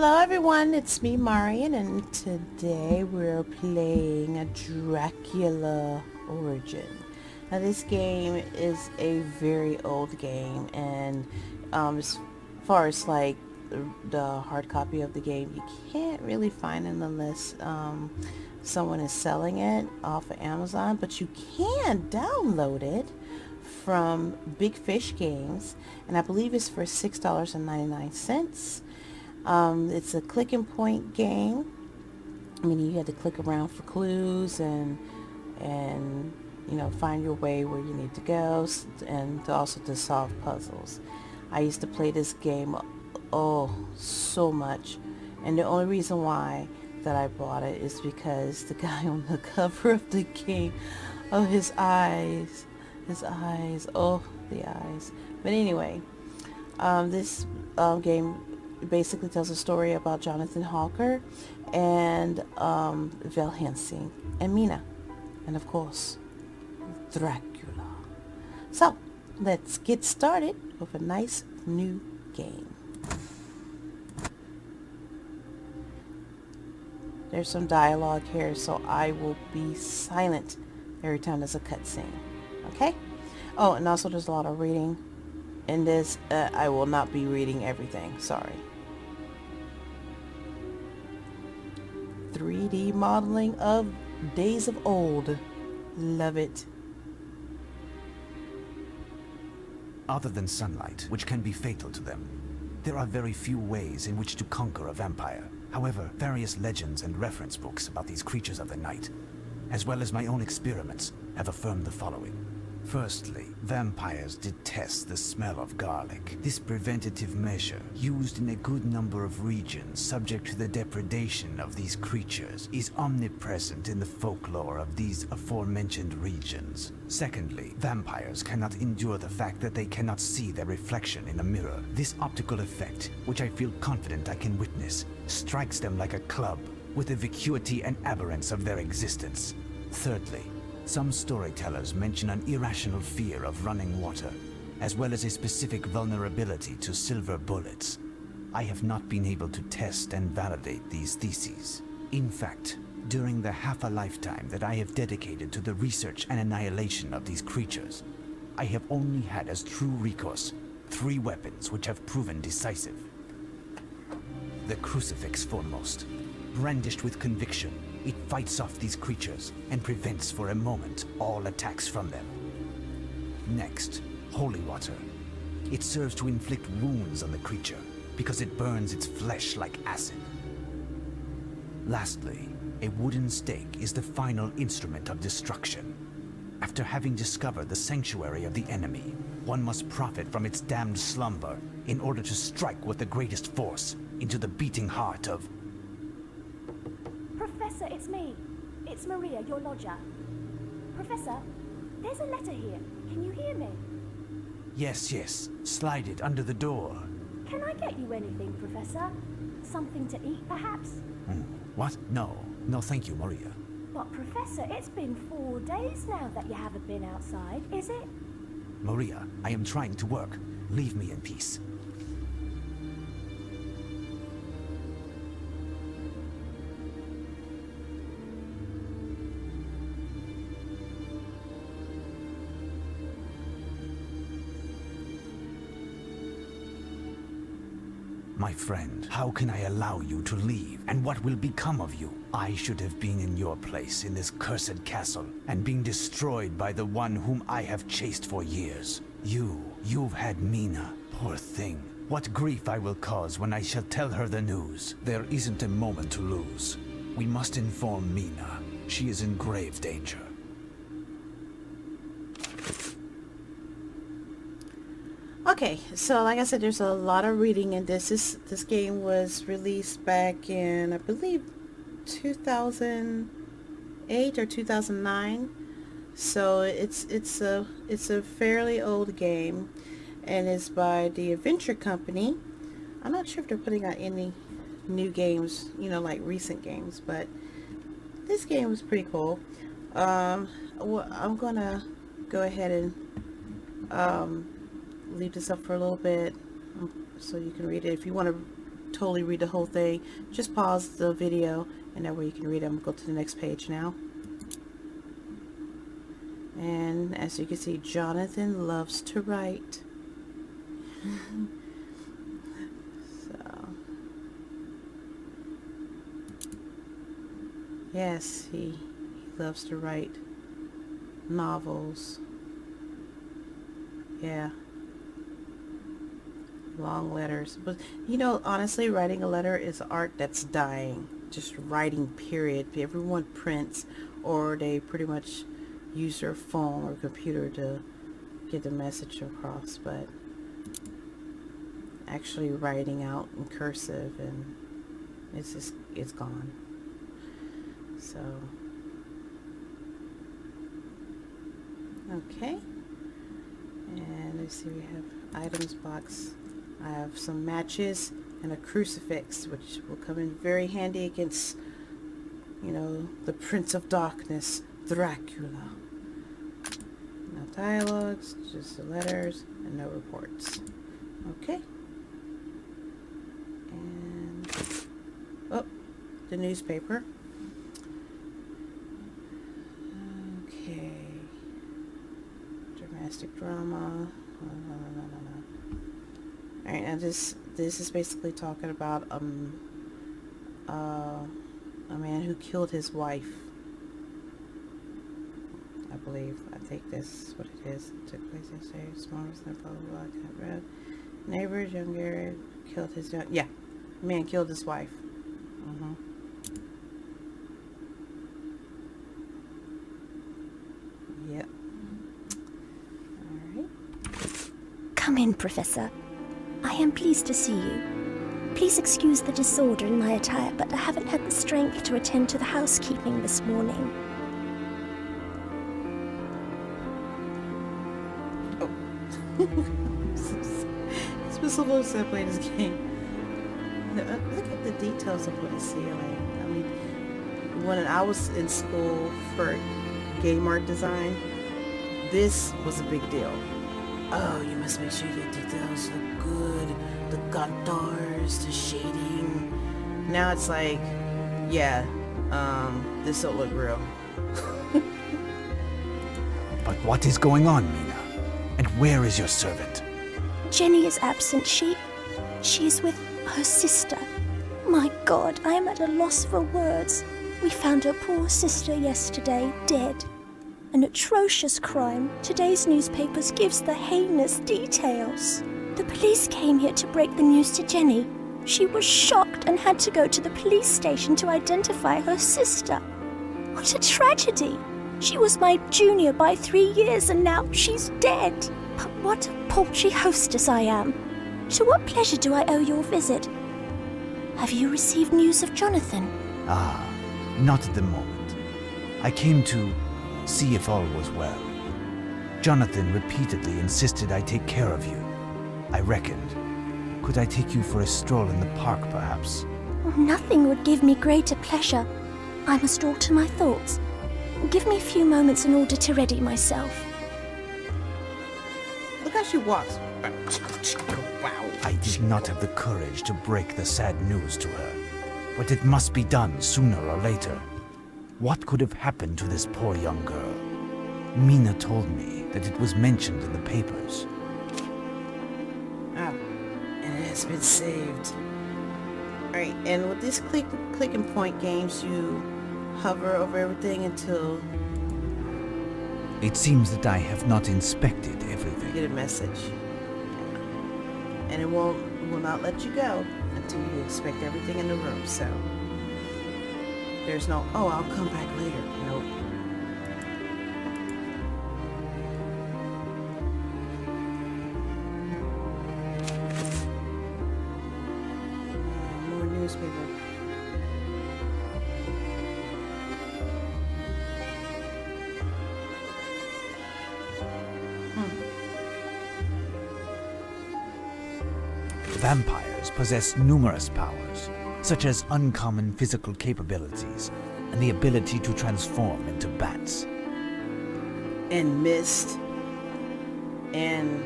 Hello everyone, it's me Marian, and today we're playing a Dracula Origin. Now this game is a very old game, and as far as like the hard copy of the game, you can't really find it unless someone is selling it off of Amazon, but you can download it from Big Fish Games, and I believe it's for $6.99. It's a click and point game, meaning you had to click around for clues and find your way where you need to go, and also to solve puzzles. I used to play this game so much, and the only reason why that I bought it is because the guy on the cover of the game, his eyes, the eyes. But anyway, this game basically tells a story about Jonathan Harker and Helsing and Mina, and of course Dracula. So let's get started with a nice new game. There's some dialogue here, so I will be silent every time there's a cutscene. Okay? Oh, and also there's a lot of reading in this. I will not be reading everything. Sorry. 3D modeling of days of old. Love it. Other than sunlight, which can be fatal to them, there are very few ways in which to conquer a vampire. However, various legends and reference books about these creatures of the night, as well as my own experiments, have affirmed the following. Firstly, vampires detest the smell of garlic. This preventative measure, used in a good number of regions subject to the depredation of these creatures, is omnipresent in the folklore of these aforementioned regions. Secondly, vampires cannot endure the fact that they cannot see their reflection in a mirror. This optical effect, which I feel confident I can witness, strikes them like a club, with the vacuity and aberrance of their existence. Thirdly, some storytellers mention an irrational fear of running water, as well as a specific vulnerability to silver bullets. I have not been able to test and validate these theses. In fact, during the half a lifetime that I have dedicated to the research and annihilation of these creatures, I have only had as true recourse 3 weapons which have proven decisive. The crucifix foremost. Brandished with conviction, it fights off these creatures and prevents for a moment all attacks from them. Next, holy water. It serves to inflict wounds on the creature because it burns its flesh like acid. Lastly, a wooden stake is the final instrument of destruction. After having discovered the sanctuary of the enemy, one must profit from its damned slumber in order to strike with the greatest force into the beating heart of... Professor, it's me. It's Maria, your lodger. Professor, there's a letter here. Can you hear me? Yes, slide it under the door. Can I get you anything, Professor? Something to eat, perhaps? What? No, thank you, Maria. But Professor, it's been 4 days now that you haven't been outside, is it? Maria, I am trying to work. Leave me in peace. My friend, how can I allow you to leave? And what will become of you? I should have been in your place in this cursed castle and been destroyed by the one whom I have chased for years. You've had Mina, poor thing. What grief I will cause when I shall tell her the news. There isn't a moment to lose. We must inform Mina. She is in grave danger. Okay, so like I said, there's a lot of reading in this. This game was released back in, I believe, 2008 or 2009. So it's a fairly old game, and it's by the Adventure Company. I'm not sure if they're putting out any new games, like recent games, but this game was pretty cool. Well, I'm gonna go ahead and leave this up for a little bit so you can read it. If you want to totally read the whole thing, just pause the video and that way you can read it. I'm going to go to the next page now. And as you can see, Jonathan loves to write. So, yes, he loves to write novels. Yeah. Long letters. But you know, honestly, writing a letter is art that's dying. Just writing, period. Everyone prints, or they pretty much use their phone or computer to get the message across, but actually writing out in cursive, and it's gone. So okay, and let's see, we have items box. I have some matches and a crucifix, which will come in very handy against, you know, the Prince of Darkness, Dracula. No dialogues, just the letters, and no reports. Okay. And, oh, the newspaper. Okay. Dramatic drama. Alright, now this is basically talking about a man who killed his wife. I believe. I think that's what it is. It took place yesterday. Small blah blah blah. Can't read. Neighbors, young Gary killed his young. Yeah, man killed his wife. Yep. All right. Come in, Professor. I am pleased to see you. Please excuse the disorder in my attire, but I haven't had the strength to attend to the housekeeping this morning. It's been so long since I played this game. Look at the details up on the ceiling. I mean, when I was in school for game art design, this was a big deal. Oh, you must make sure the details look good. The contours, the shading. Now it's like, yeah, this don't look real. But what is going on, Mina? And where is your servant? Jenny is absent. She's with her sister. My God, I am at a loss for words. We found her poor sister yesterday, dead. An atrocious crime. Today's newspapers gives the heinous details. The police came here to break the news to Jenny. She was shocked and had to go to the police station to identify her sister. What a tragedy. She was my junior by 3 years and now she's dead. But what a paltry hostess I am. To what pleasure do I owe your visit? Have you received news of Jonathan? Ah, not at the moment. I came to see if all was well. Jonathan repeatedly insisted I take care of you. I reckoned. Could I take you for a stroll in the park, perhaps? Nothing would give me greater pleasure. I must alter my thoughts. Give me a few moments in order to ready myself. Look how she walks. Wow. I did not have the courage to break the sad news to her, but it must be done sooner or later. What could have happened to this poor young girl? Mina told me that it was mentioned in the papers. Ah, and it has been saved. Alright, and with these click and point games, you hover over everything until It seems that I have not inspected you everything. get a message. And it will not let you go until you inspect everything in the room, so there's no, oh, I'll come back later. Nope. More newspaper. Vampires possess numerous powers, such as uncommon physical capabilities and the ability to transform into bats. And mist. And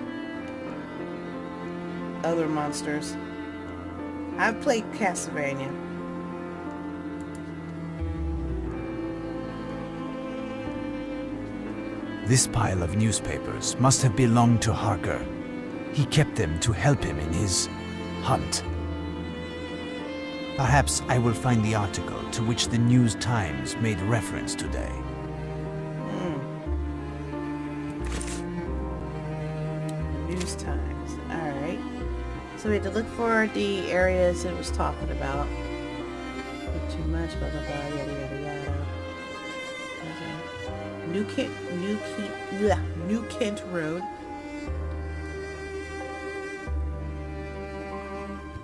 other monsters. I've played Castlevania. This pile of newspapers must have belonged to Harker. He kept them to help him in his hunt. Perhaps I will find the article to which the News Times made reference today. News Times. Alright. So we had to look for the areas it was talking about. Not too much, blah blah blah, yada yada yada. New Kent Road.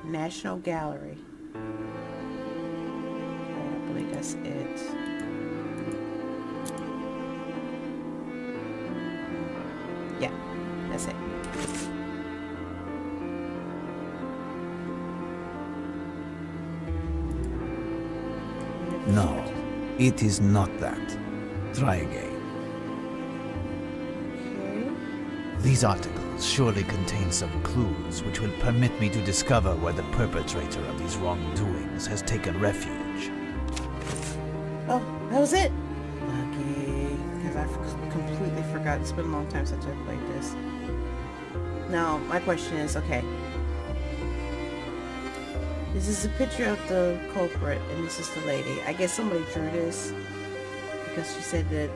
National Gallery. Okay, I believe that's it. Yeah, that's it. No, it is not that. Try again. Okay. These articles surely contain some clues which will permit me to discover where the perpetrator of these wrongdoings has taken refuge. Oh, that was it. Lucky, because I completely forgot. It's been a long time since I played this. Now, my question is, okay. This is a picture of the culprit, and this is the lady. I guess somebody drew this because she said that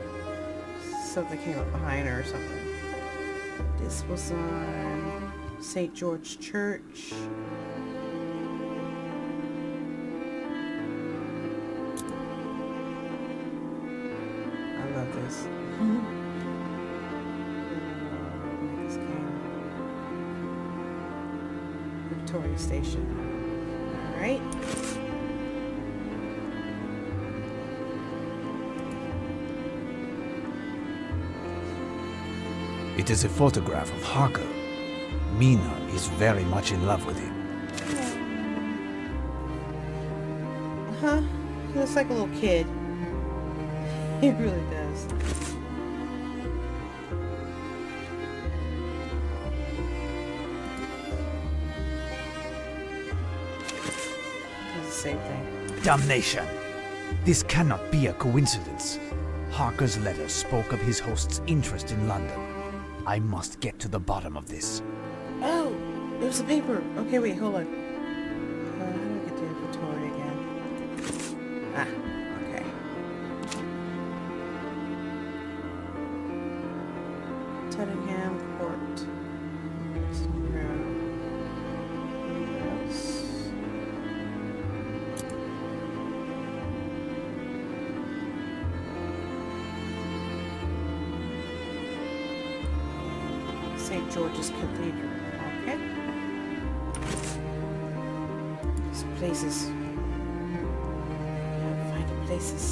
something came up behind her or something. This was on St. George Church. I love this. This game. Victoria Station. Alright. It is a photograph of Harker. Mina is very much in love with him. Huh? He looks like a little kid. He really does. It's the same thing. Damnation! This cannot be a coincidence. Harker's letter spoke of his host's interest in London. I must get to the bottom of this. Oh! It was the paper! Okay, wait, hold on. How do I get to inventory again? Ah, okay. Tottenham Court. Road. Where else? St. George's Cathedral. Okay. These places. Find the places.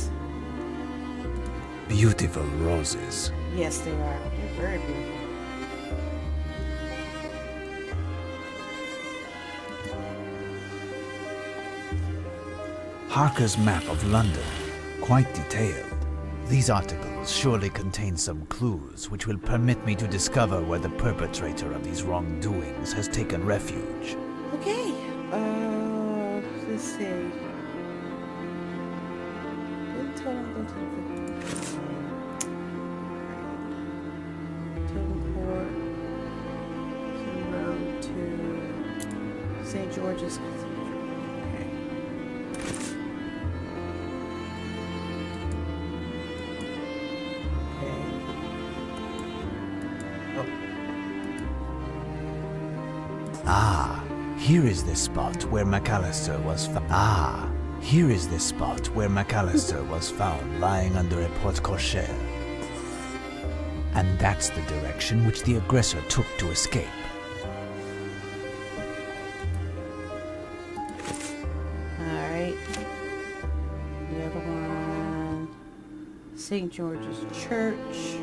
Beautiful roses. Yes, they are. They're very beautiful. Harker's map of London, quite detailed. These articles surely contain some clues which will permit me to discover where the perpetrator of these wrongdoings has taken refuge. Okay. Let's see. Totem Court. Road to St. George's Cathedral. Okay. Ah, here is the spot where McAllister was found lying under a porte-cochere. And that's the direction which the aggressor took to escape. Alright. The other one. St. George's Church.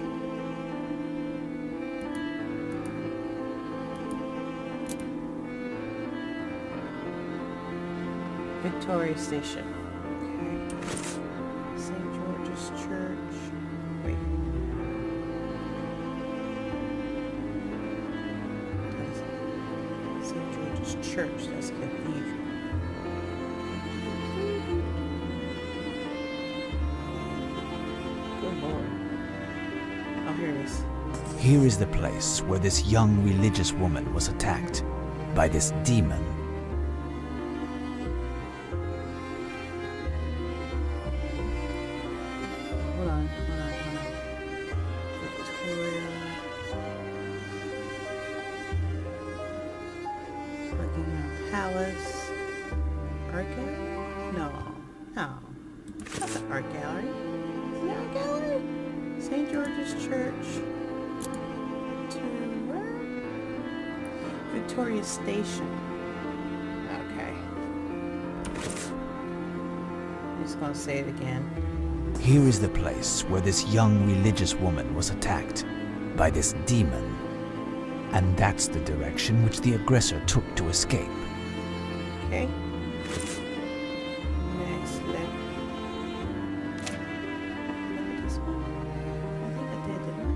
Victoria Station. Okay. St. George's Church. Wait. St. George's Church. That's cathedral. here it is. Here is the place where this young religious woman was attacked by this demon. Hold on. Victoria. Buckingham Palace. Art gallery? No. Not the art gallery. Is it the art gallery? St. George's Church. To where? Victoria Station. Okay. I'm just gonna say it again. Here is the place where this young religious woman was attacked by this demon. And that's the direction which the aggressor took to escape. Okay. Next, look at this one. I think I did, didn't I?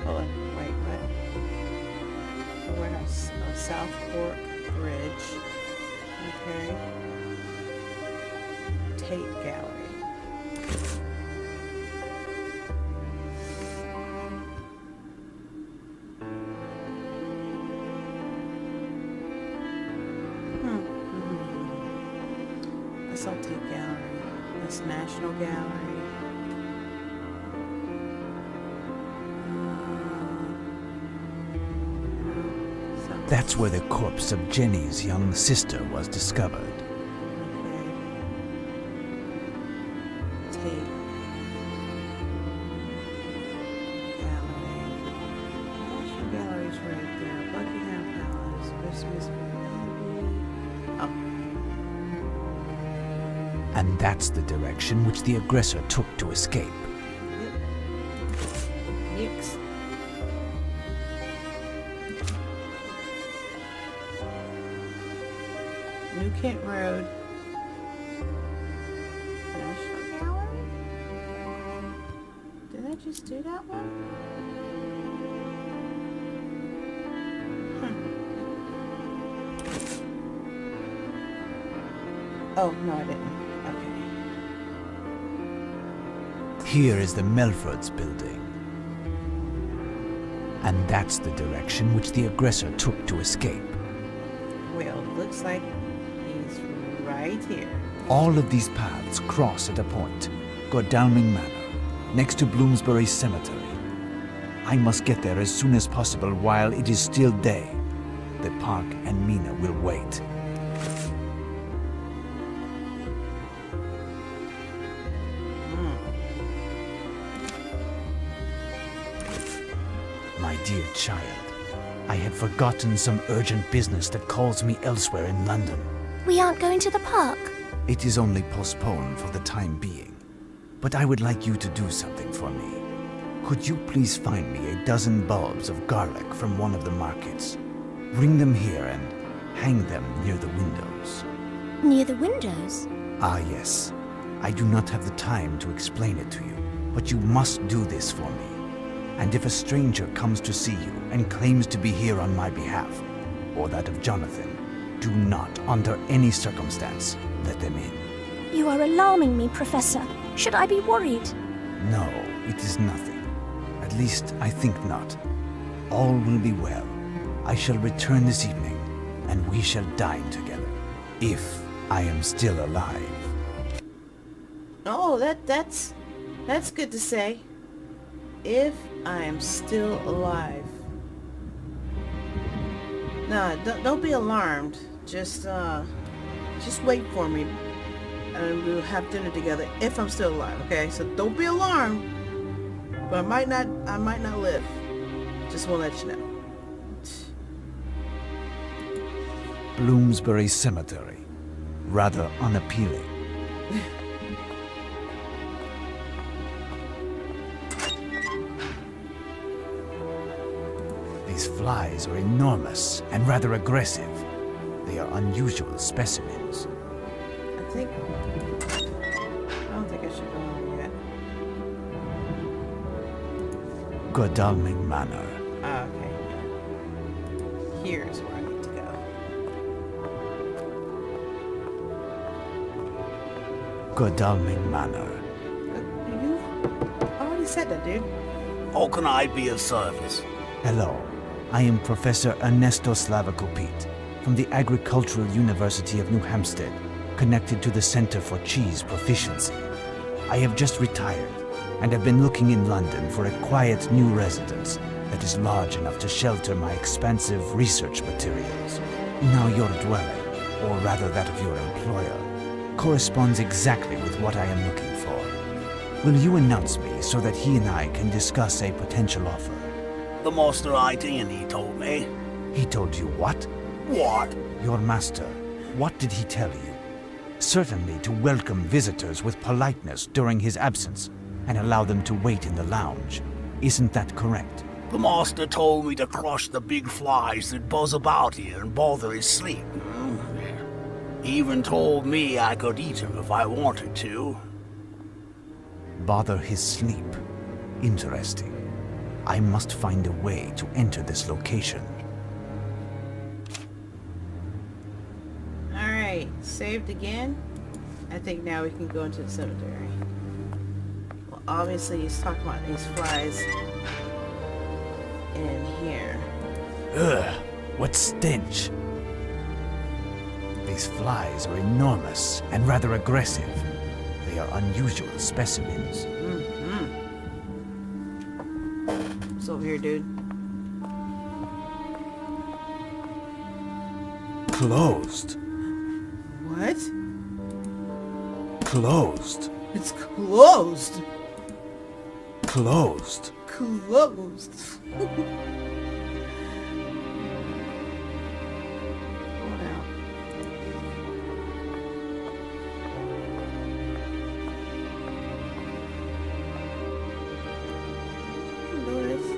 Hold on, wait, what? Oh, warehouse, South Fork Bridge. Okay. Tate Gallery. That's all Tate Gallery. That's National Gallery. That's where the corpse of Jenny's young sister was discovered. Okay. Tate Gallery. National Gallery's right there. Buckingham Palace. Christmas Baby. Oh. And that's the direction which the aggressor took to escape. Yep. Yikes. New Kent Road. National Gallery? Did I just do that one? Oh, no I didn't. Okay. Here is the Melfords building. And that's the direction which the aggressor took to escape. Well, looks like he's right here. All of these paths cross at a point. Godalming Manor, next to Bloomsbury Cemetery. I must get there as soon as possible while it is still day. The park and Mina will wait. My dear child, I had forgotten some urgent business that calls me elsewhere in London. We aren't going to the park. It is only postponed for the time being. But I would like you to do something for me. Could you please find me a dozen bulbs of garlic from one of the markets? Bring them here and hang them near the windows. Near the windows? Ah, yes. I do not have the time to explain it to you, but you must do this for me. And if a stranger comes to see you and claims to be here on my behalf, or that of Jonathan, do not, under any circumstance, let them in. You are alarming me, Professor. Should I be worried? No, it is nothing. At least, I think not. All will be well. I shall return this evening, and we shall dine together. If I am still alive. Oh, that's good to say. If I am still alive. Nah, don't be alarmed. Just wait for me, and we'll have dinner together if I'm still alive. Okay, so don't be alarmed. But I might not live. Just want to let you know. Bloomsbury Cemetery. Rather unappealing. These flies are enormous and rather aggressive. They are unusual specimens. I don't think I should go over yet. Godalming Manor. Ah, okay. Here's where I need to go. Godalming Manor. You already said that, dude. How can I be of service? Hello, I am Professor Ernesto Slavakopit from the Agricultural University of New Hampstead, connected to the Center for Cheese Proficiency. I have just retired and have been looking in London for a quiet new residence that is large enough to shelter my expansive research materials. Now your dwelling, or rather that of your employer, corresponds exactly with what I am looking for. Will you announce me so that he and I can discuss a potential offer? The master ID told me. He told you what? What? Your master. What did he tell you? Certainly to welcome visitors with politeness during his absence and allow them to wait in the lounge. Isn't that correct? The master told me to crush the big flies that buzz about here and bother his sleep. He even told me I could eat him if I wanted to. Bother his sleep. Interesting. I must find a way to enter this location. Alright, saved again. I think now we can go into the cemetery. Well, obviously he's talking about these flies in here. Ugh, what stench. These flies are enormous and rather aggressive. They are unusual specimens. What's over here, dude? Closed. What? Closed. It's closed. Closed. Closed. Hold out.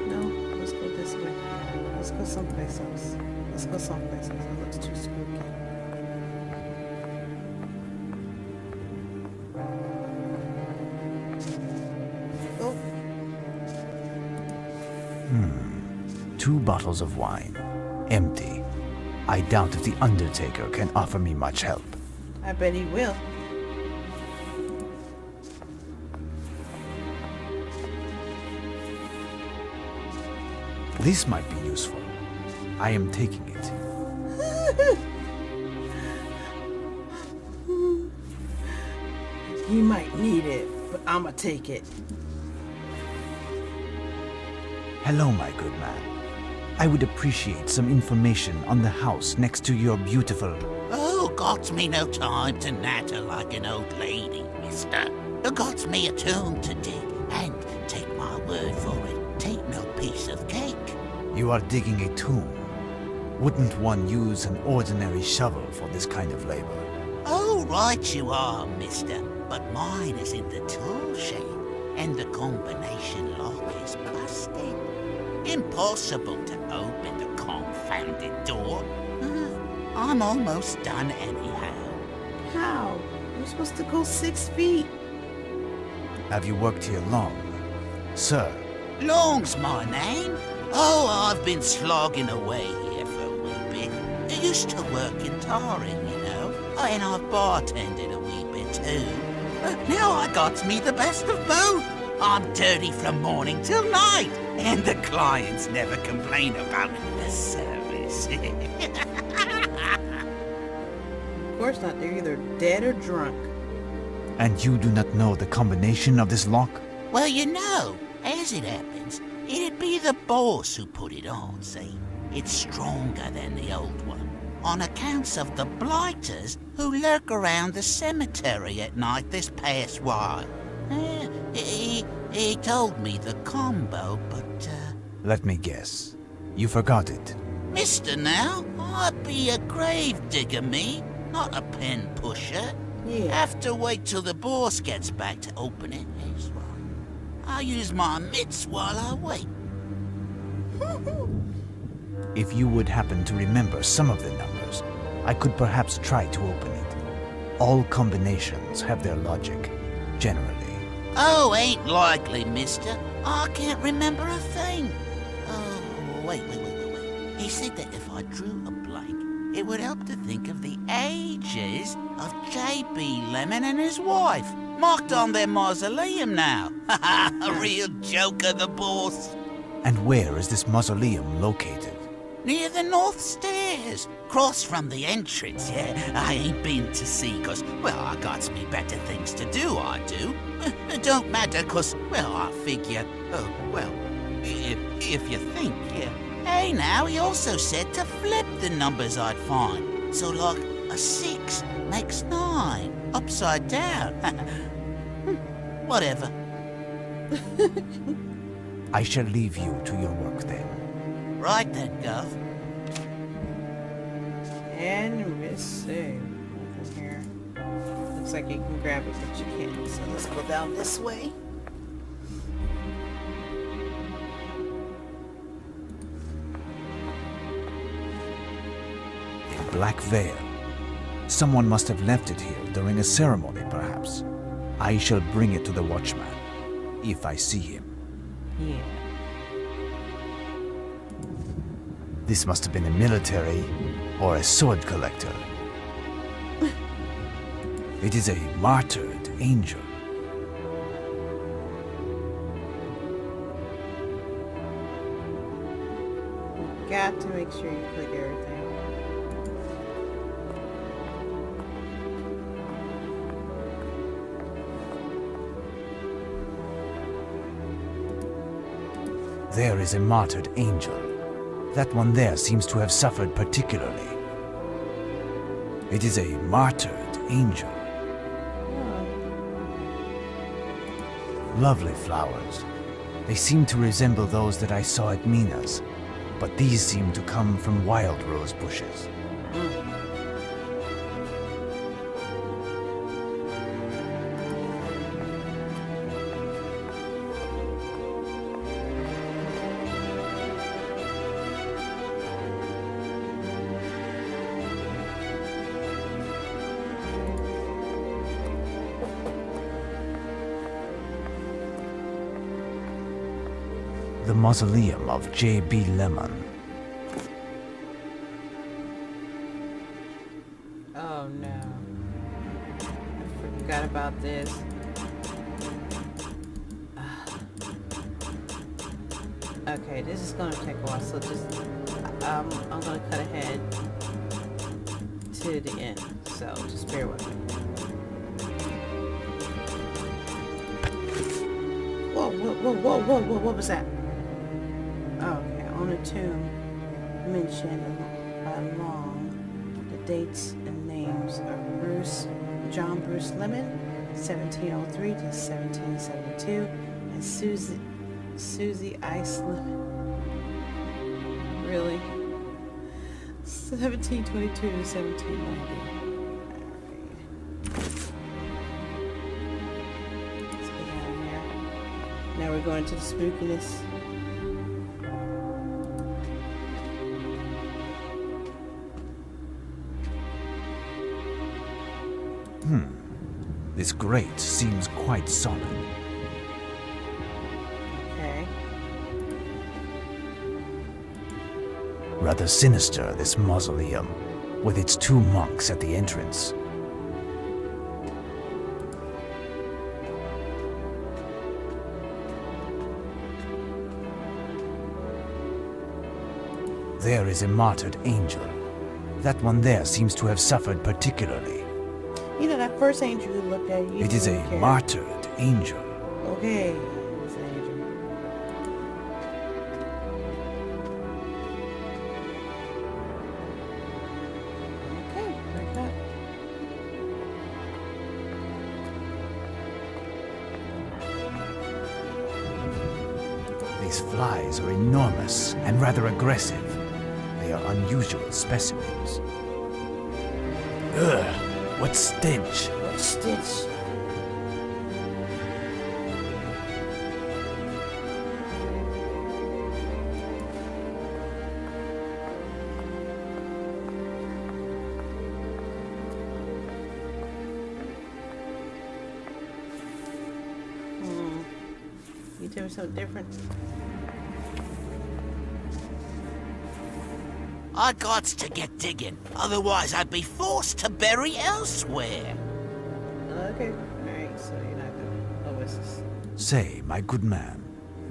No, let's go this way. Let's go someplace else. Let's go someplace else. It looks too spooky. Oh. 2 bottles of wine. Empty. I doubt if the Undertaker can offer me much help. I bet he will. This might be useful. I am taking it. You might need it, but I'ma take it. Hello, my good man. I would appreciate some information on the house next to your beautiful... Oh, got me no time to natter like an old lady, mister. Got me a tomb to dig, and take my word for it, take no piece of cake. You are digging a tomb. Wouldn't one use an ordinary shovel for this kind of labor? Oh, right you are, mister. But mine is in the tool shed, and the combination lock is busted. Impossible to open the confounded door. I'm almost done anyhow. How? We're supposed to go 6 feet. Have you worked here long? Sir, Long's my name. Oh, I've been slogging away here for a wee bit. I used to work in tarring, you know. Oh, and I've bartended a wee bit too. But now I got me the best of both. I'm dirty from morning till night, and the clients never complain about the service. Of course not. They're either dead or drunk. and you do not know the combination of this lock? Well, you know, as it happens, it'd be the boss who put it on, see? It's stronger than the old one, on accounts of the blighters who lurk around the cemetery at night this past while. He told me the combo, but, Let me guess. You forgot it. Mister now, I'd be a grave digger, me, not a pen pusher. Yeah. Have to wait till the boss gets back to open it. That's right. I'll use my mitts while I wait. If you would happen to remember some of the numbers, I could perhaps try to open it. All combinations have their logic, generally. Oh, ain't likely, mister. I can't remember a thing. Oh, wait. He said that if I drew a blank, it would help to think of the ages of J.B. Lemon and his wife, marked on their mausoleum now. A real joker, the boss. And where is this mausoleum located? Near the north stairs, cross from the entrance, yeah. I ain't been to see, 'cause, well, I got me better things to do, I do. It don't matter, 'cause, well, I figure, oh, well, if you think, yeah. Hey, now, he also said to flip the numbers I'd find. So, like, a 6 makes 9, upside down. Whatever. I shall leave you to your work then. Right then, Gov. And missing. Nothing here. Looks like you can grab it, but you can't. So let's go down this way. A black veil. Someone must have left it here during a ceremony, perhaps. I shall bring it to the watchman, if I see him. Yeah. This must have been a military or a sword collector. It is a martyred angel. Got to make sure you click everything. There is a martyred angel. That one there seems to have suffered particularly. It is a martyred angel. Lovely flowers. They seem to resemble those that I saw at Mina's, but these seem to come from wild rose bushes. The mausoleum of J.B. Lemon. Oh no. I forgot about this. Okay, this is gonna take a while, so just I'm gonna cut ahead to the end. So just bear with me. Whoa, whoa, whoa, whoa, whoa, whoa, what was that? Okay, on the tomb mentioned along the dates and names of John Bruce Lemon, 1703 to 1772, and Susie Ice Lemon. Really? 1722 to 1790. Let's get down here. Now we're going to the spookiness. This grate seems quite solid. Okay. Rather sinister, this mausoleum, with its 2 monks at the entrance. There is a martyred angel. That one there seems to have suffered particularly. You know, that first angel you looked at, you It is a didn't care. martyred angel. Okay. It's an angel. Okay, break up. These flies are enormous and rather aggressive. They are unusual specimens. Ugh, what stench! What stitch? You doing something different? I gots to get digging, otherwise I'd be forced to bury elsewhere. Okay. Alright, so you're not gonna... Oh, what's this? Say, my good man,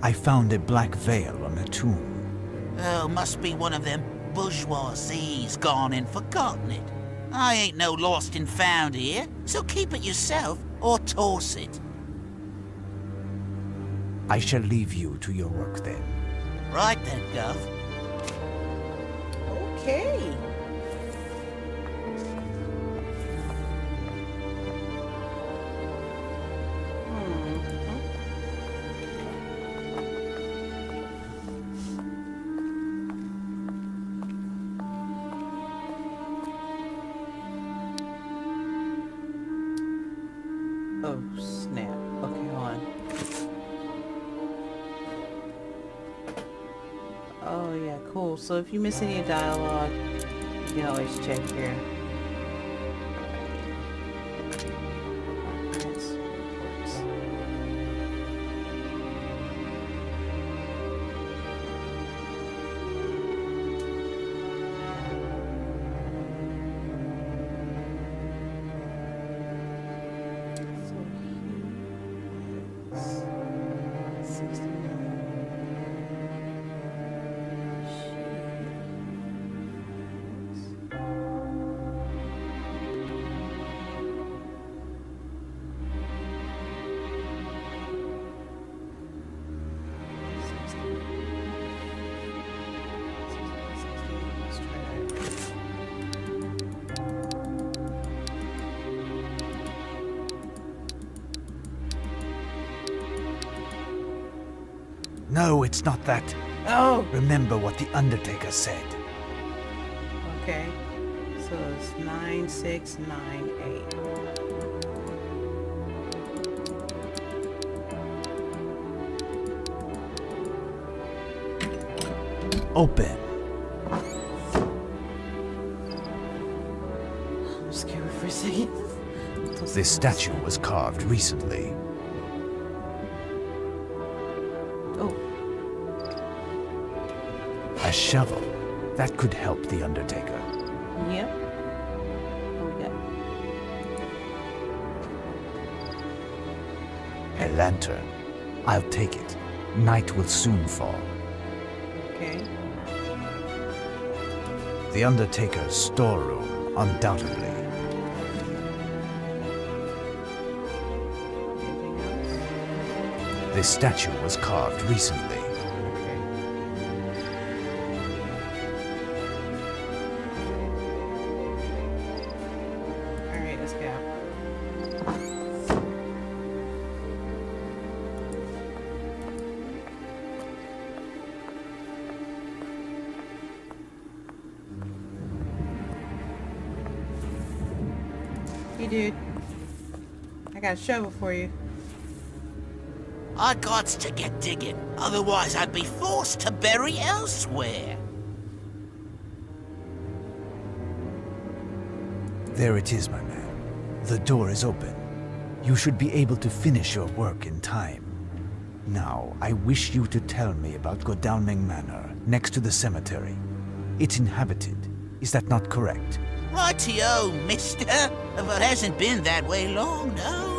I found a black veil on a tomb. Oh, must be one of them bourgeoisies gone and forgotten it. I ain't no lost and found here, so keep it yourself or toss it. I shall leave you to your work then. Right then, Gov. Okay. Oh, snap. Okay, hold on. Oh, yeah, cool. So if you miss any dialogue, you can always check here. That's reports. So he was 69. No, it's not that. Oh! Remember what the Undertaker said. Okay. So it's 9698. Open. I'm scared for a second. This statue was carved recently. Oh, A shovel. That could help the Undertaker. yep. Oh, yeah. A lantern. I'll take it. Night will soon fall. Okay. The Undertaker's storeroom, undoubtedly. Anything else? This statue was carved recently. Okay. Alright, let's go. Hey, dude. I got a shovel for you. I gots to get digging, otherwise I'd be forced to bury elsewhere. There it is, my man. The door is open. You should be able to finish your work in time. Now, I wish you to tell me about Godalming Manor, next to the cemetery. It's inhabited. Is that not correct? Rightio, mister. But hasn't been that way long, no.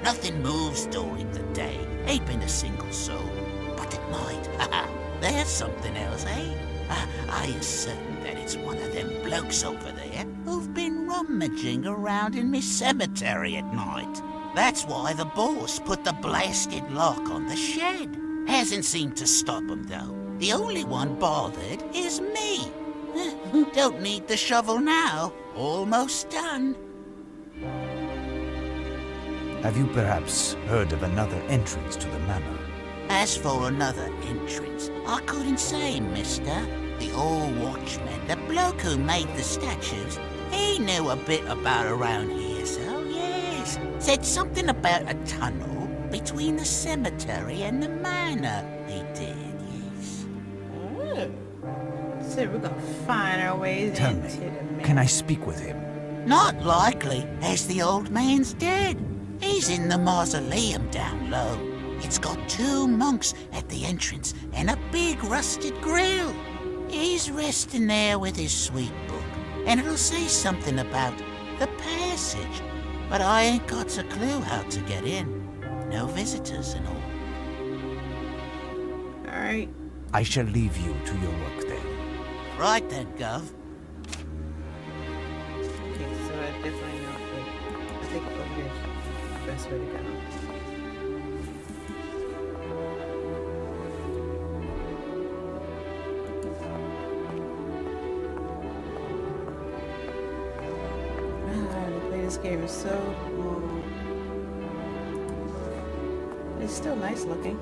Nothing moves during the day. Ain't been a single soul. But at night, there's something else, eh? I is certain that it's one of them blokes over there who've been rummaging around in me cemetery at night. That's why the boss put the blasted lock on the shed. Hasn't seemed to stop 'em, though. The only one bothered is me. Don't need the shovel now. Almost done. Have you perhaps heard of another entrance to the manor? As for another entrance, I couldn't say, mister. The old watchman, the bloke who made the statues, he knew a bit about around here, so yes. Said something about a tunnel between the cemetery and the manor. He did, yes. Oh. So we're gonna find our ways Tell into me, the man. can I speak with him? Not likely, as the old man's dead. He's in the mausoleum down low. It's got 2 monks at the entrance and a big rusted grill. He's resting there with his sweet book, and it'll say something about the passage, but I ain't got a clue how to get in. No visitors and all. Alright. I shall leave you to your work then. Right then, Gov. Okay, so I definitely know. Wait, I think over here is the best way to go. This game is so long. It's still nice looking.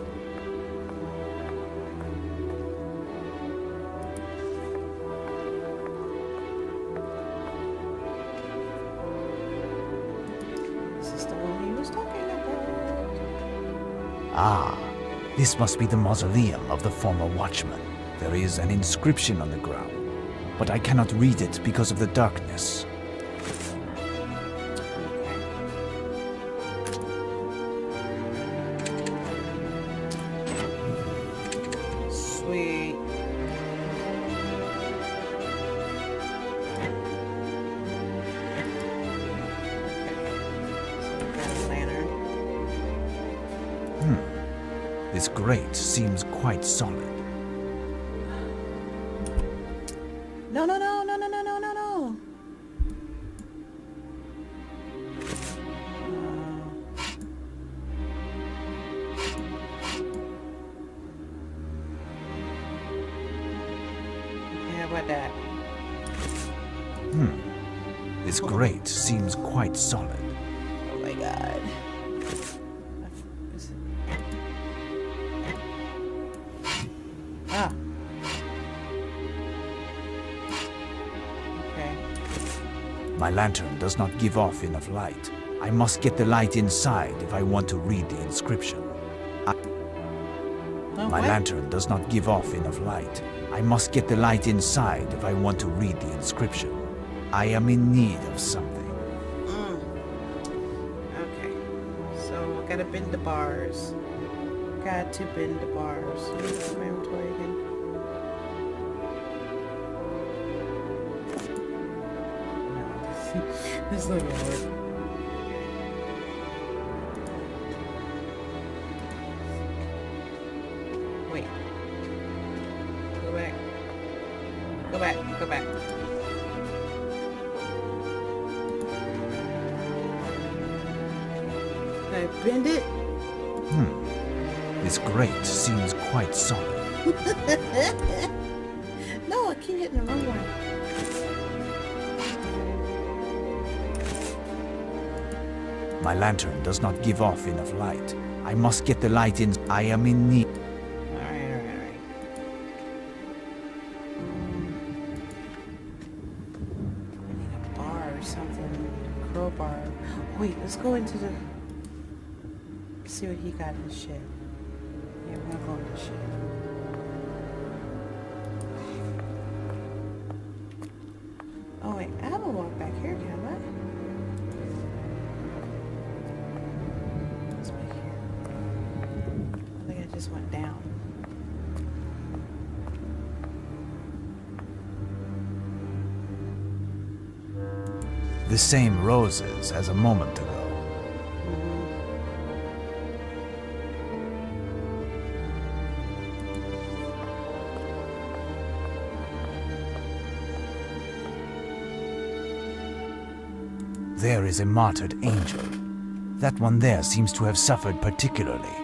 This is the one he was talking about. Ah, this must be the mausoleum of the former watchman. There is an inscription on the ground, but I cannot read it because of the darkness. Sweet. This grate seems quite solid. No, no, no, no, no, no, no, no, no. Yeah, about that. This grate seems quite solid. Oh my god. Ah. Okay. My lantern does not give off enough light. I must get the light inside if I want to read the inscription. Oh, My what? lantern does not give off enough light. I must get the light inside if I want to read the inscription. I am in need of something. Okay. So, gotta bend the bars. Got to bend the bars. Where's my inventory again? No. This is not gonna work. Wait. Go back. Go back. Go back. Can I bend it? This grate seems quite solid. No, I keep hitting the wrong one. My lantern does not give off enough light. I must get the light in. I am in need. Alright. I need a bar or something. A crowbar. Wait, let's go into the... see what he got in the shed. Yeah, we're gonna go in the shed. Oh wait, I haven't walked back here, can I? What's back here? I think I just went down. The same roses as a moment ago. There is a martyred angel. That one there seems to have suffered particularly.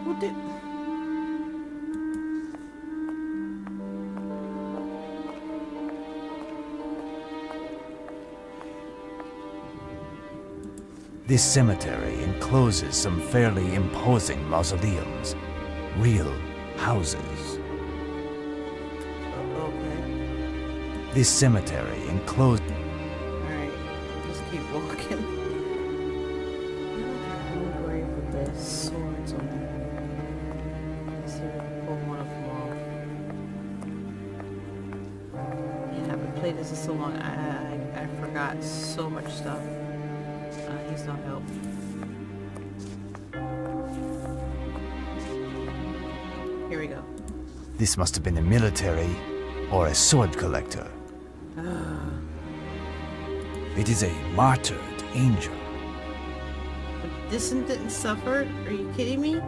What did... This cemetery encloses some fairly imposing mausoleums. Real houses. Okay. This cemetery encloses... Alright, just keep walking. I'm worried with the swords on it. Let's see if I can pull one of them off. Man, I've been playing this for so long. I forgot so much stuff. He's no help. Here we go. This must have been a military or a sword collector. It is a martyred angel. But this one didn't suffer? Are you kidding me?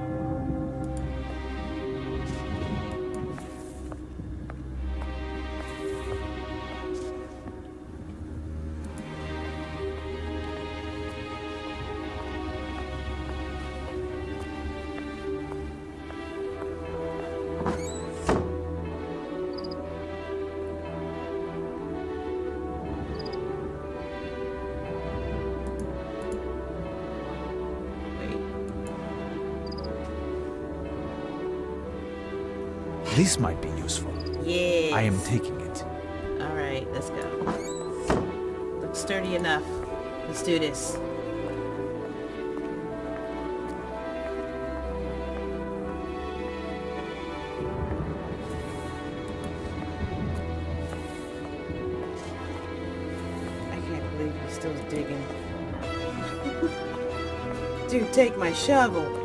This might be useful. Yes. I am taking it. Alright, let's go. Looks sturdy enough. Let's do this. I can't believe he's still digging. Dude, take my shovel.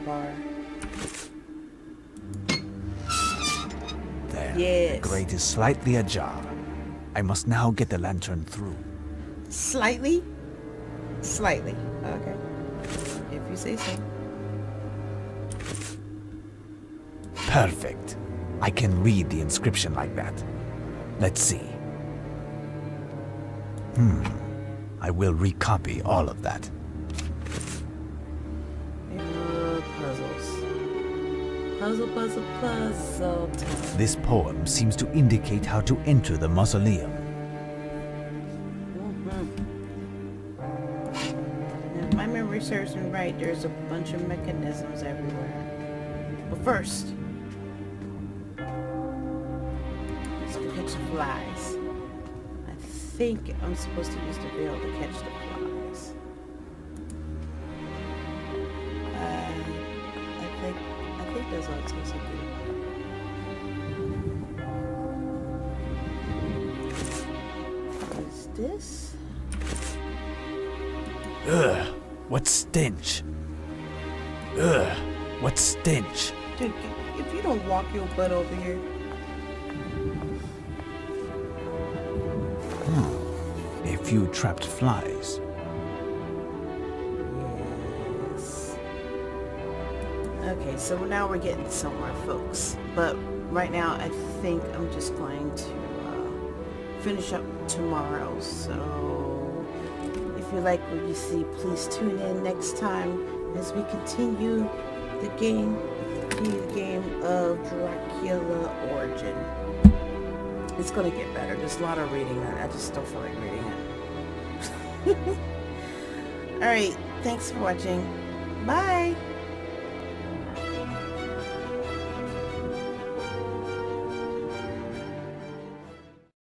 Bar. There. Yes. The grate is slightly ajar. I must now get the lantern through. Slightly? Slightly. Okay. If you say so. Perfect. I can read the inscription like that. Let's see. I will recopy all of that. Puzzle, puzzle, puzzle time. This poem seems to indicate how to enter the mausoleum. Now, if my memory serves me right, there's a bunch of mechanisms everywhere. But first, let's catch the flies. I think I'm supposed to use the veil to catch the flies. I think that's what it's supposed to do. What is this? Ugh, what stench. Ugh, what stench. Dude, if you don't walk your butt over here. A few trapped flies. Yes. Okay, so now we're getting somewhere, folks. But right now, I think I'm just going to finish up tomorrow. So if you like what you see, please tune in next time as we continue the game of Dracula Origin. It's gonna get better. There's a lot of reading. I just don't feel like reading it. Alright, thanks for watching. Bye!